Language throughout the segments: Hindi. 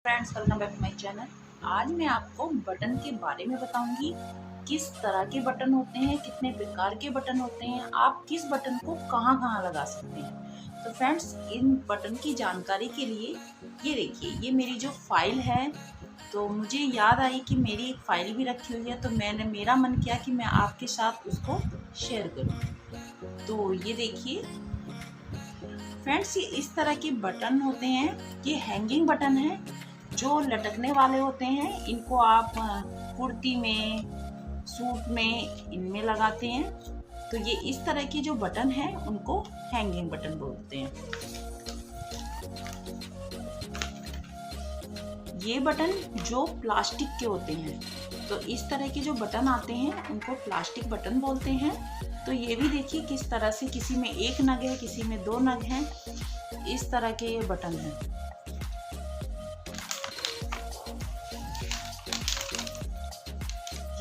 Friends, welcome back to my channel. आज मैं आपको बटन के बारे में बताऊंगी। किस तरह के बटन होते हैं, कितने प्रकार के बटन होते हैं, आप किस बटन को कहाँ कहाँ लगा सकते हैं। तो फ्रेंड्स, इन बटन की जानकारी के लिए ये देखिए, ये मेरी जो फाइल है, तो मुझे याद आई कि मेरी एक फाइल भी रखी हुई है, तो मेरा मन किया कि मैं आपके साथ उसको शेयर करूँ। तो ये देखिए फ्रेंड्स, ये इस तरह के बटन होते हैं। ये हैंगिंग बटन है जो लटकने वाले होते हैं। इनको आप कुर्ती में, सूट में, इनमें लगाते हैं। तो ये इस तरह के जो बटन है उनको हैंगिंग बटन बोलते हैं। ये बटन जो प्लास्टिक के होते हैं, तो इस तरह के जो बटन आते हैं उनको प्लास्टिक बटन बोलते हैं। तो ये भी देखिए किस तरह से, किसी में एक नग है, किसी में 2 नग हैं, इस तरह के ये बटन हैं।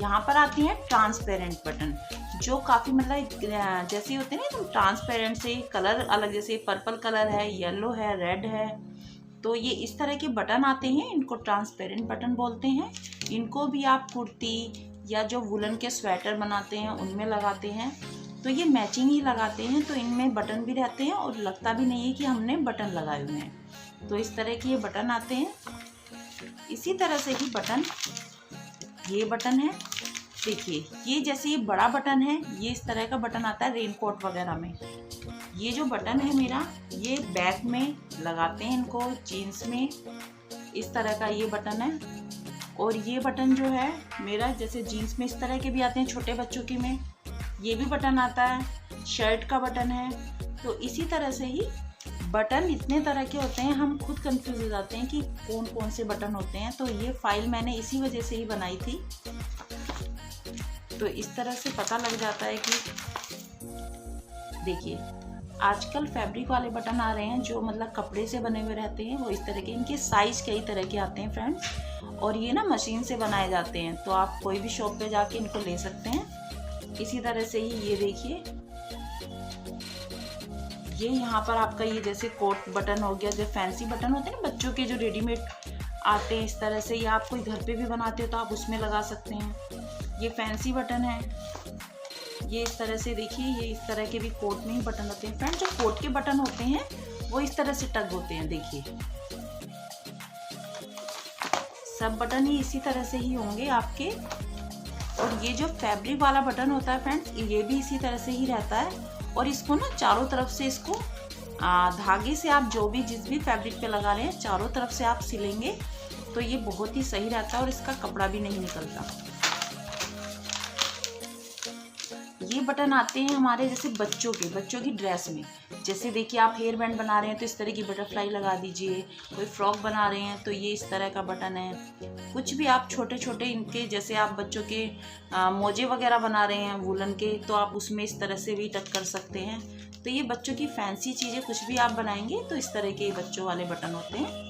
यहाँ पर आती हैं ट्रांसपेरेंट बटन, जो काफ़ी मतलब जैसे होते हैं ना एकदम ट्रांसपेरेंट से, कलर अलग, जैसे पर्पल कलर है, येलो है, रेड है। तो ये इस तरह के बटन आते हैं, इनको ट्रांसपेरेंट बटन बोलते हैं। इनको भी आप कुर्ती या जो वुलन के स्वेटर बनाते हैं उनमें लगाते हैं। तो ये मैचिंग ही लगाते हैं, तो इनमें बटन भी रहते हैं और लगता भी नहीं है कि हमने बटन लगाए हुए हैं। तो इस तरह के ये बटन आते हैं। इसी तरह से ही बटन, ये बटन है, देखिए ये जैसे ये बड़ा बटन है, ये इस तरह का बटन आता है रेनकोट वगैरह में। ये जो बटन है मेरा, ये बैग में लगाते हैं इनको, जीन्स में, इस तरह का ये बटन है। और ये बटन जो है मेरा, जैसे जीन्स में इस तरह के भी आते हैं, छोटे बच्चों की में ये भी बटन आता है, शर्ट का बटन है। तो इसी तरह से ही बटन इतने तरह के होते हैं, हम खुद कंफ्यूज हो जाते हैं कि कौन कौन से बटन होते हैं। तो ये फाइल मैंने इसी वजह से ही बनाई थी। तो इस तरह से पता लग जाता है कि देखिए, आजकल फैब्रिक वाले बटन आ रहे हैं जो मतलब कपड़े से बने हुए रहते हैं, वो इस तरह के, इनके साइज कई तरह के आते हैं फ्रेंड्स। और ये ना मशीन से बनाए जाते हैं, तो आप कोई भी शॉप पे जाके इनको ले सकते हैं। इसी तरह से ही ये देखिए, ये यहाँ पर आपका ये जैसे कोट बटन हो गया, जो फैंसी बटन होते हैं ना बच्चों के, जो रेडीमेड आते हैं इस तरह से, या आप कोई घर पे भी बनाते हो तो आप उसमें लगा सकते हैं। ये फैंसी बटन है। ये इस तरह से देखिए, ये इस तरह के भी कोट में ही बटन होते हैं फ्रेंड। जो कोट के बटन होते हैं वो इस तरह से टग होते हैं, देखिए सब बटन ही इसी तरह से ही होंगे आपके। और ये जो फैब्रिक वाला बटन होता है फ्रेंड्स, ये भी इसी तरह से ही रहता है। और इसको ना चारों तरफ से, इसको धागे से आप जो भी जिस भी फैब्रिक पे लगा रहे हैं, चारों तरफ से आप सिलेंगे तो ये बहुत ही सही रहता है और इसका कपड़ा भी नहीं निकलता। ये बटन आते हैं हमारे जैसे बच्चों की ड्रेस में। जैसे देखिए, आप हेयर बैंड बना रहे हैं तो इस तरह की बटरफ्लाई लगा दीजिए। कोई फ्रॉक बना रहे हैं तो ये इस तरह का बटन है। कुछ भी आप छोटे छोटे इनके, जैसे आप बच्चों के मोजे वगैरह बना रहे हैं वुलन के, तो आप उसमें इस तरह से भी टक कर सकते हैं। तो ये बच्चों की फैंसी चीज़ें कुछ भी आप बनाएंगे तो इस तरह के बच्चों वाले बटन होते हैं।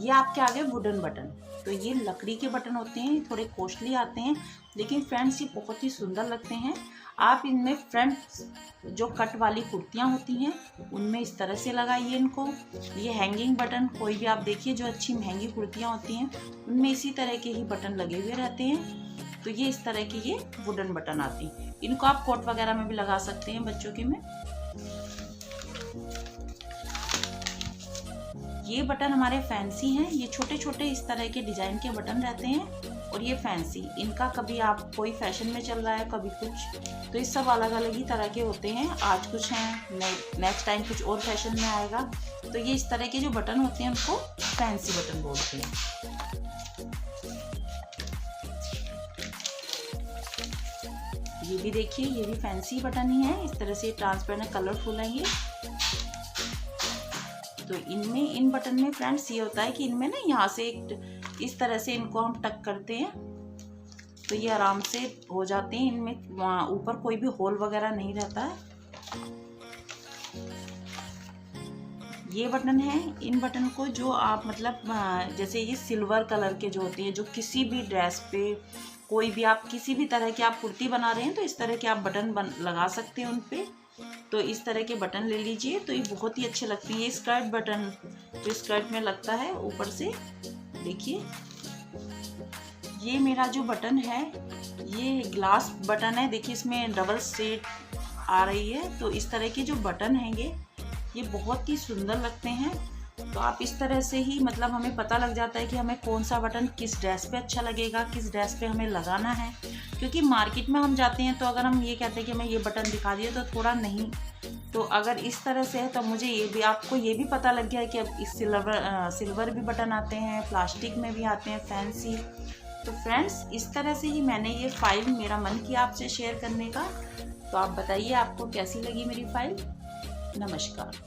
ये आपके आगे वुडन बटन, तो ये लकड़ी के बटन होते हैं, थोड़े कॉस्टली आते हैं, लेकिन फ्रेंड्स ये बहुत ही सुंदर लगते हैं। आप इनमें फ्रेंड्स जो कट वाली कुर्तियाँ होती हैं उनमें इस तरह से लगाइए इनको। ये हैंगिंग बटन, कोई भी आप देखिए जो अच्छी महंगी कुर्तियाँ होती हैं उनमें इसी तरह के ही बटन लगे हुए रहते हैं। तो ये इस तरह के ये वुडन बटन आती हैं। इनको आप कोट वगैरह में भी लगा सकते हैं बच्चों के में। ये बटन हमारे फैंसी हैं। ये छोटे छोटे इस तरह के डिजाइन के बटन रहते हैं। और ये फैंसी, इनका कभी आप कोई फैशन में चल रहा है, कभी कुछ, तो ये सब अलग अलग ही तरह के होते हैं। आज कुछ हैं, नेक्स्ट टाइम कुछ और फैशन में आएगा। तो ये इस तरह के जो बटन होते हैं उनको फैंसी बटन बोलते हैं। ये भी देखिए, ये भी फैंसी बटन ही है। इस तरह से ट्रांसपेरेंट कलरफुल है ये। तो इनमें, इन बटन में फ्रेंड्स ये होता है कि इनमें ना यहाँ से इस तरह से इनको हम टक करते हैं तो ये आराम से हो जाते हैं। इनमें ऊपर कोई भी होल वगैरह नहीं रहता है। ये बटन है। इन बटन को जो आप मतलब जैसे ये सिल्वर कलर के जो होते हैं, जो किसी भी ड्रेस पे, कोई भी आप किसी भी तरह की आप कुर्ती बना रहे हैं तो इस तरह के आप बटन लगा सकते हैं उन पे। तो इस तरह के बटन ले लीजिए, तो ये बहुत ही अच्छे लगते हैं। ये स्कर्ट बटन जो स्कर्ट में लगता है ऊपर से, देखिए ये मेरा जो बटन है ये ग्लास बटन है। देखिए इसमें डबल सेट आ रही है। तो इस तरह के जो बटन हैं ये बहुत ही सुंदर लगते हैं। तो आप इस तरह से ही मतलब हमें पता लग जाता है कि हमें कौन सा बटन किस ड्रेस पे अच्छा लगेगा, किस ड्रेस पे हमें लगाना है। क्योंकि मार्केट में हम जाते हैं तो अगर हम ये कहते हैं कि हमें ये बटन दिखा दिए तो थोड़ा नहीं, तो अगर इस तरह से है तो मुझे ये भी, आपको ये भी पता लग गया है कि अब इस सिल्वर भी बटन आते हैं, प्लास्टिक में भी आते हैं, फैंसी। तो फ्रेंड्स इस तरह से ही मैंने ये फ़ाइल, मेरा मन किया आपसे शेयर करने का। तो आप बताइए आपको कैसी लगी मेरी फ़ाइल। नमस्कार।